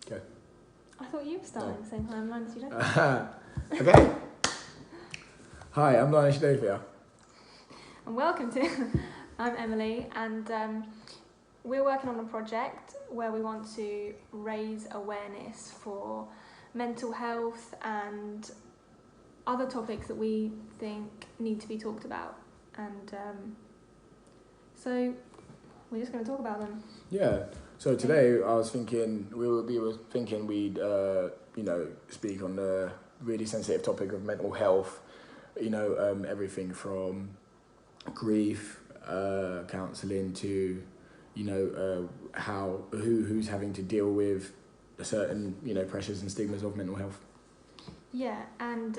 Okay. I thought you were starting at the same time. Mine, you don't. Okay. Hi, I'm Lanish Davia. And welcome to. I'm Emily, and we're working on a project where we want to raise awareness for mental health and other topics that we think need to be talked about. And so we're just going to talk about them. Yeah. So today I was thinking we were thinking we'd speak on the really sensitive topic of mental health. Everything from grief, counselling to who's having to deal with certain pressures and stigmas of mental health. Yeah, and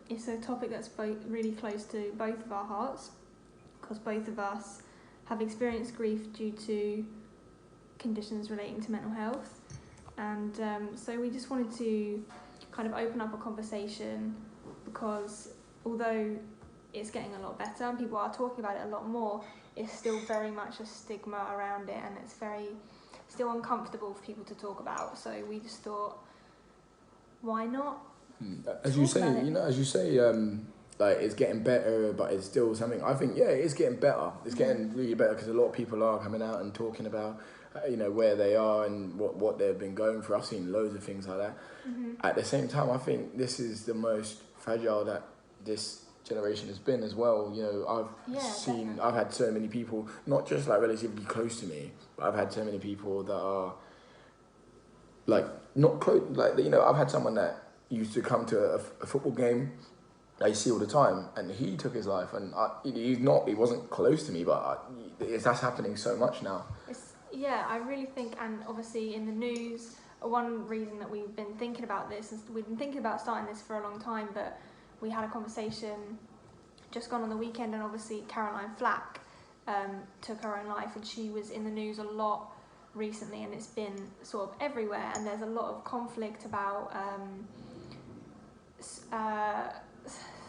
it's a topic that's really close to both of our hearts, because both of us have experienced grief due to conditions relating to mental health. And so we just wanted to kind of open up a conversation, because although it's getting a lot better and people are talking about it a lot more, it's still very much a stigma around it, and it's still uncomfortable for people to talk about. So we just thought, why not? As you say, like it's getting better, but it's still something. I think it's getting better. It's getting really better because a lot of people are coming out and talking about, where they are and what they've been going through. I've seen loads of things like that. Mm-hmm. At the same time, I think this is the most fragile that this generation has been as well. I've had so many people, not just like relatively close to me, but I've had so many people that are like not close. I've had someone that used to come to a football game I see all the time, and he took his life, and he wasn't close to me, but that's happening so much now. I really think, and obviously in the news, one reason that we've been thinking about this is we've been thinking about starting this for a long time, but we had a conversation just gone on the weekend, and obviously Caroline Flack took her own life, and she was in the news a lot recently, and it's been sort of everywhere, and there's a lot of conflict about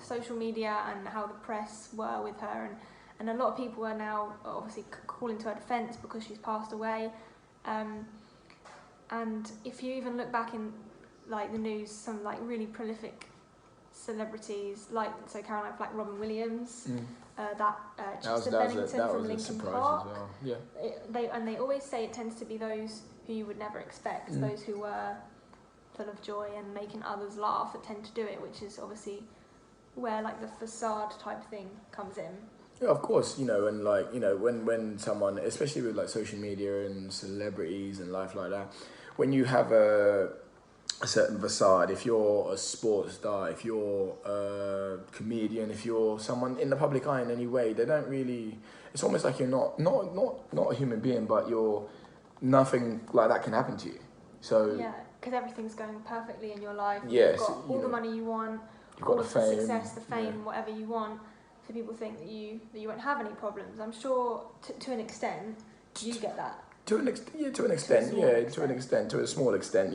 social media and how the press were with her, and a lot of people are now obviously calling to her defence because she's passed away, and if you even look back in like the news, some like really prolific celebrities, like so Caroline Flack, Robin Williams, Chester Bennington from Linkin Park. Well. Yeah. They always say it tends to be those who you would never expect, those who were full of joy and making others laugh that tend to do it, which is obviously where like the facade type thing comes in. Yeah, of course, and when someone, especially with like social media and celebrities and life like that, when you have a certain facade, if you're a sports star, if you're a comedian, if you're someone in the public eye in any way, they don't really, it's almost like you're not a human being, but you're nothing like that can happen to you. So yeah, because everything's going perfectly in your life. Yes, you've got all the money you want, you've got all the fame, the success, the fame, whatever you want. So people think that you won't have any problems. I'm sure to an extent you get that. To a small extent.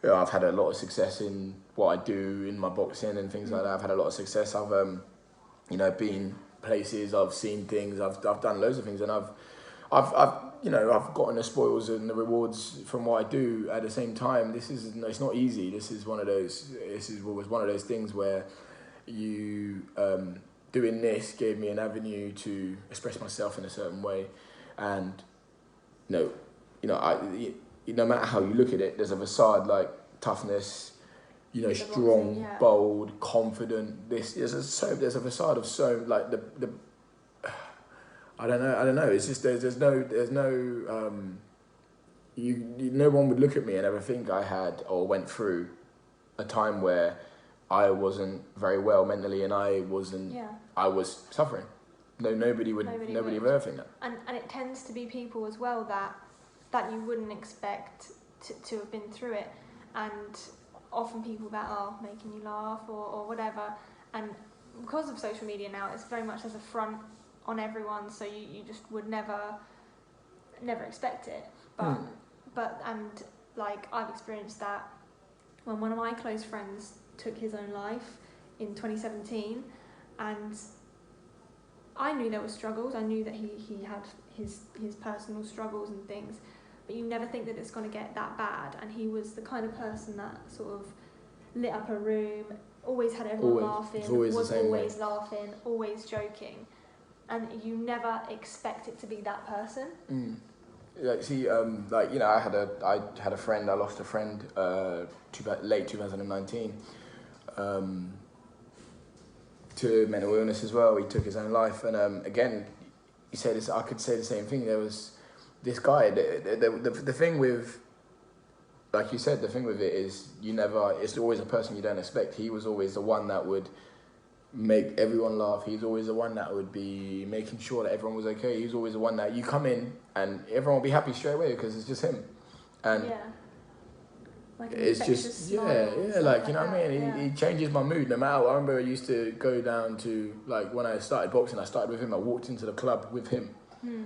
I've had a lot of success in what I do in my boxing and things like that. I've had a lot of success. I've been places. I've seen things. I've done loads of things, and I've gotten the spoils and the rewards from what I do. At the same time, it's not easy. This is one of those things where you doing this gave me an avenue to express myself in a certain way, and no matter how you look at it, there's a facade like toughness, strong, bold, confident. There's a facade of so like the. I don't know. It's just there's no no one would look at me and ever think I had or went through a time where I wasn't very well mentally and I was suffering. Nobody would ever think that. And it tends to be people as well that you wouldn't expect to have been through it, and often people that are making you laugh or whatever, and because of social media now, it's very much as a front on everyone, so you just would never expect it, but like I've experienced that when one of my close friends took his own life in 2017, and I knew there were struggles. I knew that he had his personal struggles and things, but you never think that it's going to get that bad. And he was the kind of person that sort of lit up a room, always had everyone laughing, was always laughing, always joking, and you never expect it to be that person. Like, see, like, you know, I had a friend. I lost a friend, late 2019, to mental illness as well. He took his own life, and again, he said this. I could say the same thing. There was this guy. The thing with, like you said, the thing with it is it's always a person you don't expect. He was always the one that would make everyone laugh. He's always the one that would be making sure that everyone was okay. He's always the one that you come in and everyone will be happy straight away because it's just him. And like it's just, like, you know what I mean? He changes my mood no matter what. I remember I used to go down to, like, when I started boxing, I started with him. I walked into the club with him.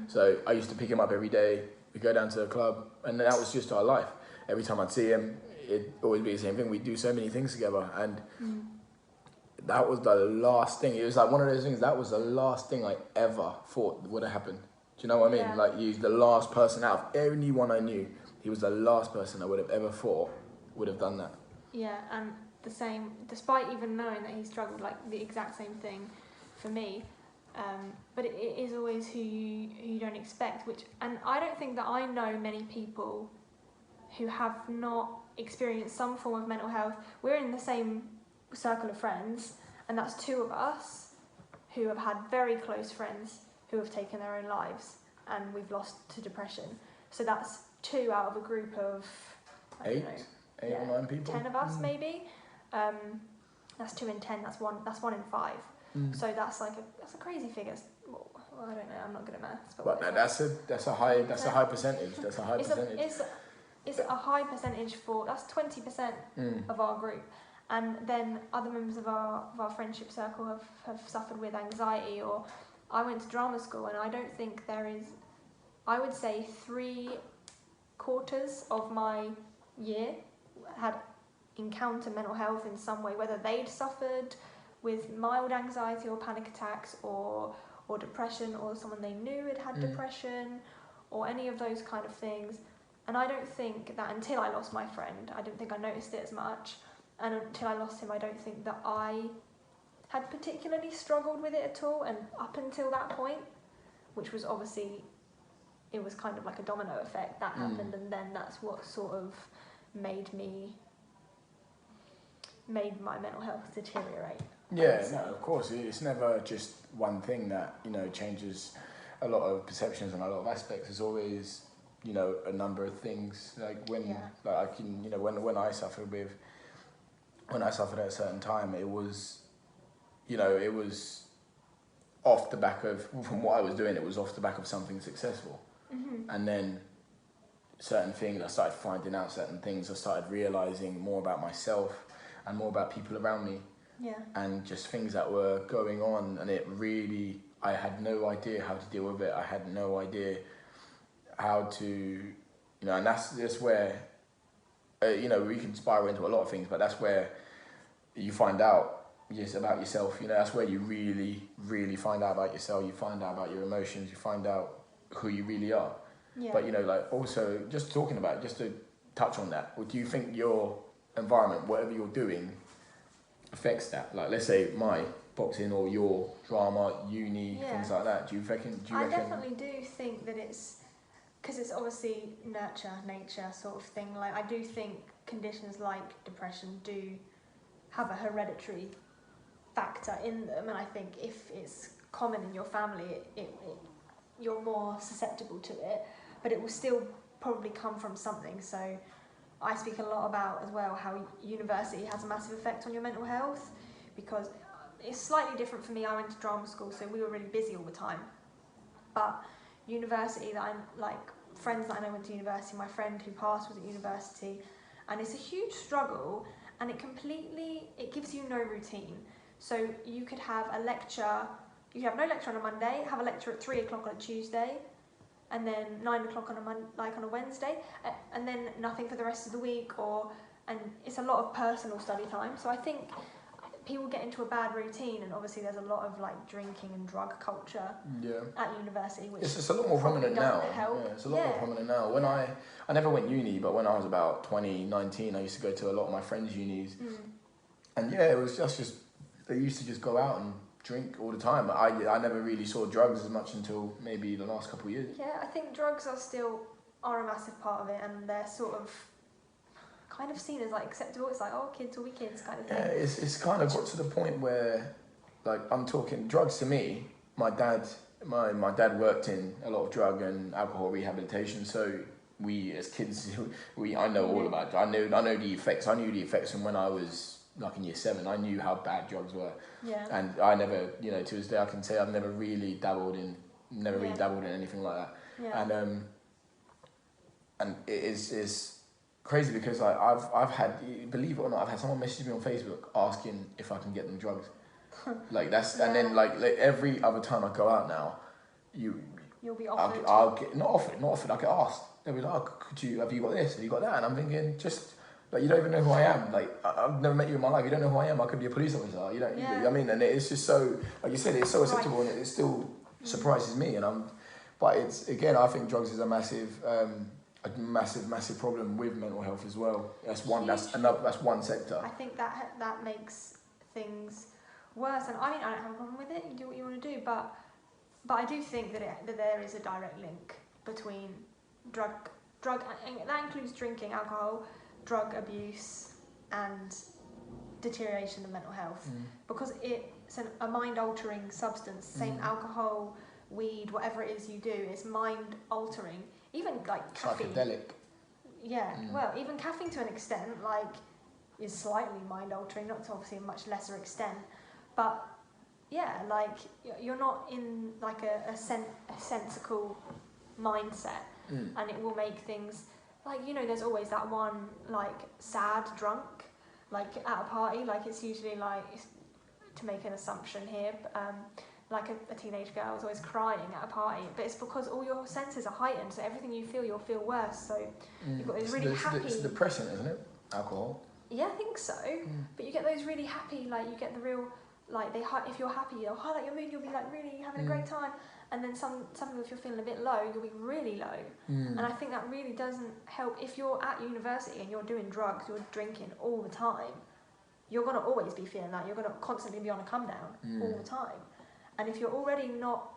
So I used to pick him up every day. We'd go down to the club, and that was just our life. Every time I'd see him, it'd always be the same thing. We'd do so many things together, and that was the last thing. It was like one of those things, that was the last thing I ever thought would have happened. Do you know what I mean? Yeah. Like, he was the last person out of anyone I knew. He was the last person I would have ever thought would have done that. Yeah, and the same, despite even knowing that he struggled, like the exact same thing for me. But it is always who you don't expect, and I don't think that I know many people who have not experienced some form of mental health. We're in the same circle of friends, and that's two of us who have had very close friends who have taken their own lives, and we've lost to depression. So that's 2 out of a group of eight or 9 people, 10 of us maybe. That's 2 in 10. That's one in 5. So that's a crazy figure. Well, I don't know. I'm not good at maths, but that's a high percentage. That's a high percentage. It's a high percentage that's 20% of our group. And then other members of our friendship circle have suffered with anxiety. Or I went to drama school, and I don't think there is, I would say 3/4 of my year had encountered mental health in some way, whether they'd suffered with mild anxiety or panic attacks or depression, or someone they knew had depression, or any of those kind of things. And I don't think that until I lost my friend, I don't think I noticed it as much. And until I lost him, I don't think that I had particularly struggled with it at all. And up until that point, which was obviously, it was kind of like a domino effect that happened, and then that's what sort of made my mental health deteriorate. Yeah, no, of course. It's never just one thing that, you know, changes a lot of perceptions and a lot of aspects. There's always, you know, a number of things. Like when I can, you know, when I suffered at a certain time, it was, you know, it was off the back of, from what I was doing, it was off the back of something successful. And then certain things, I started finding out certain things, I started realising more about myself and more about people around me. And just things that were going on, and it really, I had no idea how to deal with it. I had no idea how to, you know, and that's where, you know, we can spiral into a lot of things, but that's where you find out about yourself. You know, that's where you really, really find out about yourself. You find out about your emotions. You find out who you really are. But, you know, like, also just talking about, just to touch on that, do you think your environment, whatever you're doing, affects that? Like, let's say my boxing or your drama, uni, things like that. Do you reckon? I definitely do think that it's, because it's obviously nature sort of thing. Like, I do think conditions like depression do have a hereditary factor in them, and I think if it's common in your family, you're more susceptible to it, but it will still probably come from something. So I speak a lot about as well how university has a massive effect on your mental health, because it's slightly different for me. I went to drama school, so we were really busy all the time. But university, that I'm like, friends that I know went to university, my friend who passed was at university, and it's a huge struggle, and it gives you no routine. So you could have a lecture, you could have no lecture on a Monday, have a lecture at 3 o'clock on a Tuesday, and then 9 o'clock on a Wednesday, and then nothing for the rest of the week, and it's a lot of personal study time. So I think people get into a bad routine, and obviously there's a lot of like drinking and drug culture at university, which it's a lot more prominent now. Help. Yeah, it's a lot more prominent now. When I never went uni, but when I was about 2019, I used to go to a lot of my friends' unis, and it was just they used to just go out and drink all the time. I never really saw drugs as much until maybe the last couple of years. Yeah, I think drugs are a massive part of it, and they're sort of kind of seen as like acceptable. It's like, oh, kids will be kids kind of thing. Yeah, it's kind of got to the point where, like, I'm talking drugs to me. My dad worked in a lot of drug and alcohol rehabilitation, so we as kids, I know all about it. I know the effects. I knew the effects from when I was like in year 7. I knew how bad drugs were. Yeah. And I never, to this day, I can say I've never really dabbled in anything like that. Yeah. And it is crazy because I've had, believe it or not, I've had someone message me on Facebook asking if I can get them drugs. Like that's and then like every other time I go out now, you'll be offered. I'll get not offered. I get asked. They'll be like, oh, have you got this? Have you got that? And I'm thinking, just like, you don't even know who I am. Like, I've never met you in my life. You don't know who I am. I could be a police officer. You don't. I mean, and it's just so, like you said, it's so acceptable, and it still surprises me. But it's, again, I think drugs is a massive problem with mental health as well. That's one sector. I think that makes things worse. And I mean, I don't have a problem with it. You do what you want to do, but I do think that there is a direct link between drug, and that includes drinking, alcohol, drug abuse, and deterioration of mental health, because it's a mind-altering substance. Same alcohol, weed, whatever it is you do, is mind-altering. Even like caffeine. Psychedelic. Yeah, well, even caffeine to an extent, like, is slightly mind-altering, not to obviously a much lesser extent, but yeah, like, you're not in like a sensical mindset, and it will make things, like, there's always that one, like, sad drunk, like, at a party, like, it's usually, like, to make an assumption here, like a teenage girl is always crying at a party, but it's because all your senses are heightened, so everything you feel, you'll feel worse, so you've got those really happy... It's depressant, isn't it? Alcohol. Yeah, I think so, but you get those really happy, like, you get the real, like, if you're happy, they'll highlight your mood, you'll be, like, really having a great time, and then some people, if you're feeling a bit low, you'll be really low, and I think that really doesn't help. If you're at university and you're doing drugs, you're drinking all the time, you're going to always be feeling that, you're going to constantly be on a come down all the time. And if you're already not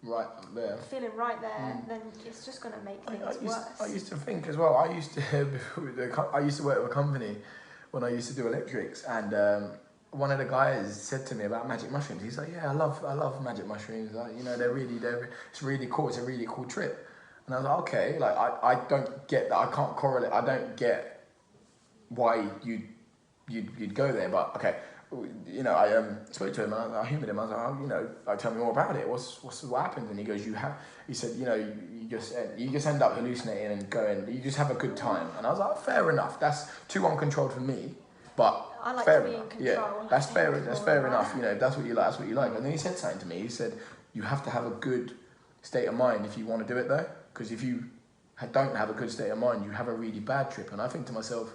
feeling right there, then it's just going to make things worse. I used to think as well. I used to work with a company when I used to do electrics, and one of the guys said to me about magic mushrooms. He's like, "Yeah, I love magic mushrooms. Like, it's really cool. It's a really cool trip." And I was like, "Okay, like I don't get that. I can't correlate. I don't get why you'd go there, but okay." I spoke to him, and I humoured him. I was like, tell me more about it. What happened? And he goes, he said, you just end up hallucinating and going, you just have a good time. And I was like, fair enough. That's too uncontrolled for me, but I like fair to be enough. in control. Yeah, that's fair enough. If that's what you like, that's what you like. And then he said something to me. He said, you have to have a good state of mind if you want to do it though, because if you don't have a good state of mind, you have a really bad trip. And I think to myself,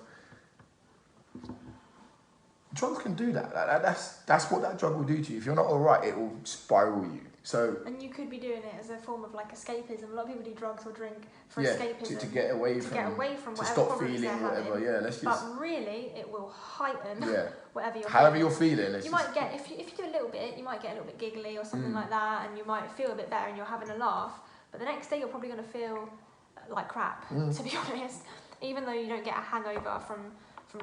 drugs can do that. That's what that drug will do to you. If you're not all right, it will spiral you. So. And you could be doing it as a form of like escapism. A lot of people do drugs or drink for escapism. To get away from. To stop feeling whatever. Yeah, But really, it will heighten whatever you're. However you're feeling. You might get if you do a little bit, you might get a little bit giggly or something like that, and you might feel a bit better, and you're having a laugh. But the next day, you're probably going to feel like crap. To be honest, even though you don't get a hangover from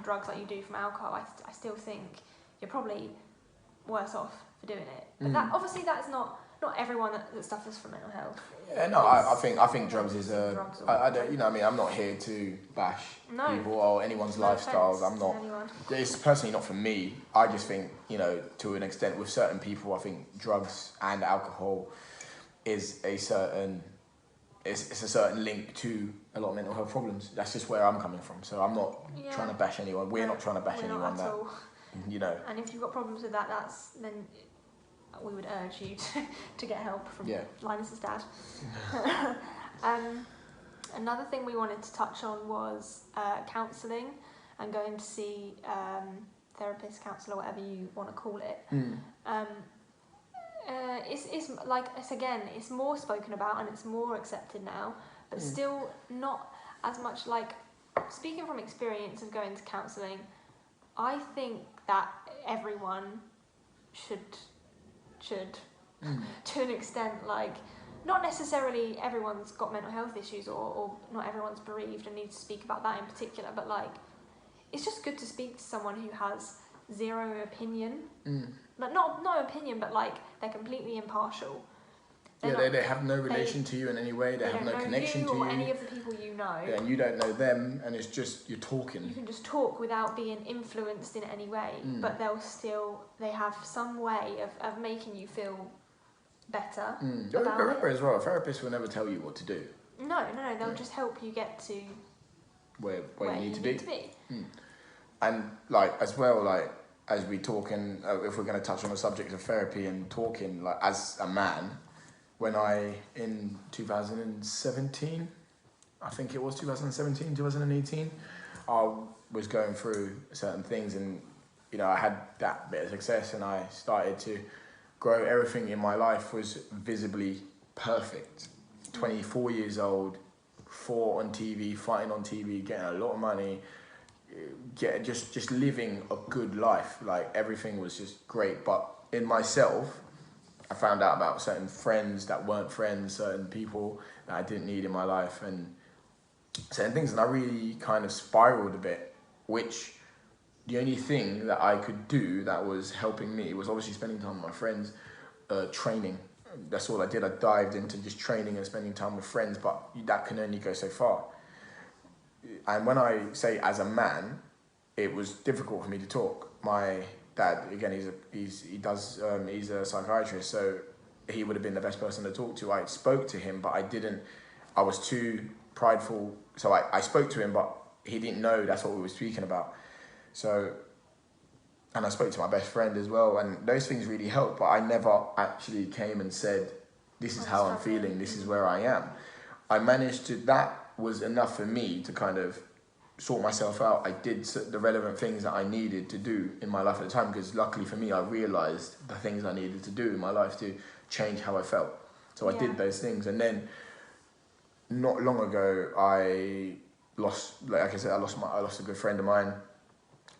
drugs like you do from alcohol, I still think you're probably worse off for doing it. But that obviously that's not everyone that suffers from mental health. Yeah, no, I think drugs is I don't, I'm not here to bash people or anyone's lifestyles. I'm not. It's personally not for me. I just think, to an extent with certain people, I think drugs and alcohol is a certain link to a lot of mental health problems. That's just where I'm coming from. So I'm not trying to bash anyone. We're not trying to bash anyone. That all. And if you've got problems with that, then we would urge you to get help from Linus's dad. Another thing we wanted to touch on was counselling and going to see therapist, counsellor, whatever you want to call it. Mm. It's like, it's more spoken about and it's more accepted now, but still not as much. Like, speaking from experience of going to counselling, I think that everyone should to an extent, like, not necessarily everyone's got mental health issues or not everyone's bereaved and needs to speak about that in particular, but like, it's just good to speak to someone who has zero opinion. Like, not opinion, but like, they're completely impartial. They have no relation to you in any way. They have no connection to you. Or any of the people you know. Yeah, and you don't know them, and it's just, you're talking. You can just talk without being influenced in any way, but they have some way of making you feel better. Remember as well, a therapist will never tell you what to do. No, they'll just help you get to where you need to be. Mm. And like, as well, like, as we talk, and if we're going to touch on the subject of therapy and talking, like, as a man, when in 2017, I think it was 2017, 2018, I was going through certain things, and, you know, I had that bit of success, and I started to grow. Everything in my life was visibly perfect. 24 years old, fought on TV, fighting on TV, getting a lot of money, just living a good life. Like, everything was just great. But in myself, I found out about certain friends that weren't friends, certain people that I didn't need in my life, and certain things, and I really kind of spiraled a bit, which the only thing that I could do that was helping me was obviously spending time with my friends, training. That's all I did. I dived into just training and spending time with friends, but that can only go so far. And when I say as a man, it was difficult for me to talk. My dad, again, he's a psychiatrist, so he would have been the best person to talk to. I spoke to him, but I was too prideful. So I spoke to him, but he didn't know that's what we were speaking about. So, and I spoke to my best friend as well, and those things really helped, but I never actually came and said, this is how I'm feeling, this is where I am. I managed to, that was enough for me to kind of sort myself out. I did the relevant things that I needed to do in my life at the time, because luckily for me, I realised the things I needed to do in my life to change how I felt. So I did those things, and then not long ago, I lost, like I said, I lost a good friend of mine,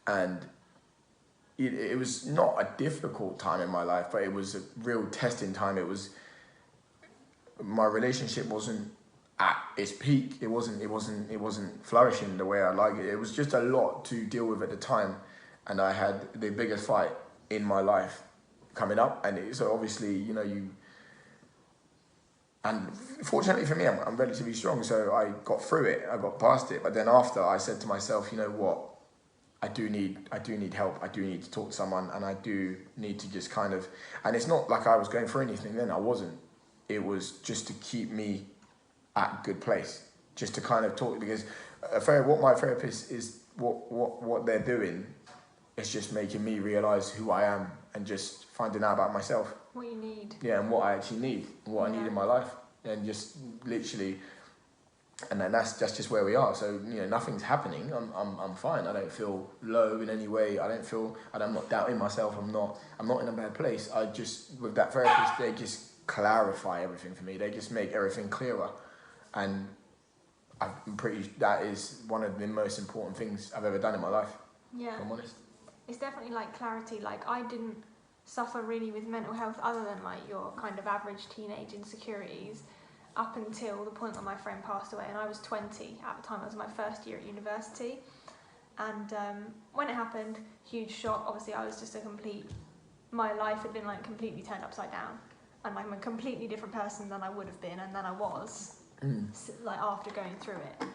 and it was not a difficult time in my life, but it was a real testing time. It was, my relationship wasn't at its peak. It wasn't flourishing the way I like it. It was just a lot to deal with at the time, and I had the biggest fight in my life coming up, and so obviously, you know, and fortunately for me, I'm relatively strong, so I got through it, I got past it. But then after, I said to myself, you know what, I do need help. I do need to talk to someone, and I do need to just kind of, and it's not like I was going for anything then, I wasn't. It was just to keep me at a good place, just to kind of talk, because what my therapist is, what they're doing is just making me realise who I am and just finding out about myself. What you need. Yeah, and what I actually need, what I need in my life, and just literally. And then that's just where we are. So, you know, nothing's happening. I'm fine. I don't feel low in any way. I'm not doubting myself. I'm not in a bad place. I just, with that therapist, they just clarify everything for me. They just make everything clearer. And that is one of the most important things I've ever done in my life. Yeah. If I'm honest. It's definitely like clarity. Like, I didn't suffer really with mental health other than like your kind of average teenage insecurities, up until the point when my friend passed away, and I was 20 at the time. It was my first year at university, and when it happened, huge shock. Obviously, I was just my life had been like completely turned upside down, and I'm a completely different person than I would have been and than I was like after going through it.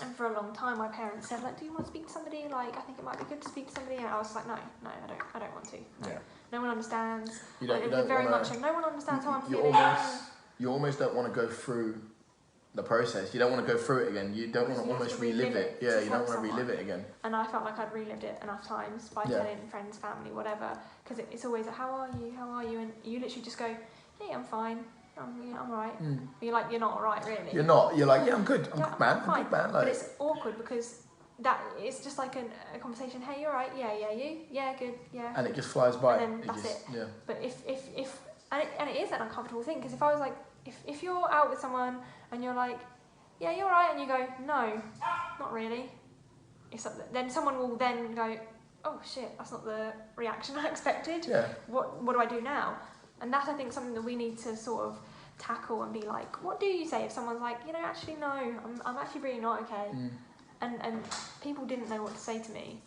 And for a long time, my parents said, like, do you want to speak to somebody? Like, I think it might be good to speak to somebody. And I was like, no, I don't want to. No, no one understands. You don't much like, no one understands how I'm feeling. You almost don't want to go through the process. You don't want to go through it again. You don't want to almost relive it. Yeah, you don't want to relive it again. And I felt like I'd relived it enough times by telling friends, family, whatever. Because it's always like, how are you? How are you? And you literally just go, hey, I'm fine. I'm alright. You're like, you're not alright, really. You're not. You're like, yeah, I'm good. I'm good, man. I'm fine. I'm good, man. But it's awkward because that it's just like a conversation. Hey, you're right. Yeah, you. Yeah, good. Yeah. And it just flies by. And then that's it. Yeah. But if and it is an uncomfortable thing, because if I was like, if you're out with someone and you're like, yeah, you're right, and you go, no, not really. Then someone will then go, oh shit, that's not the reaction I expected. Yeah. What do I do now? And that's, I think, something that we need to sort of tackle and be like, what do you say if someone's like, actually no, I'm actually really not okay. And people didn't know what to say to me.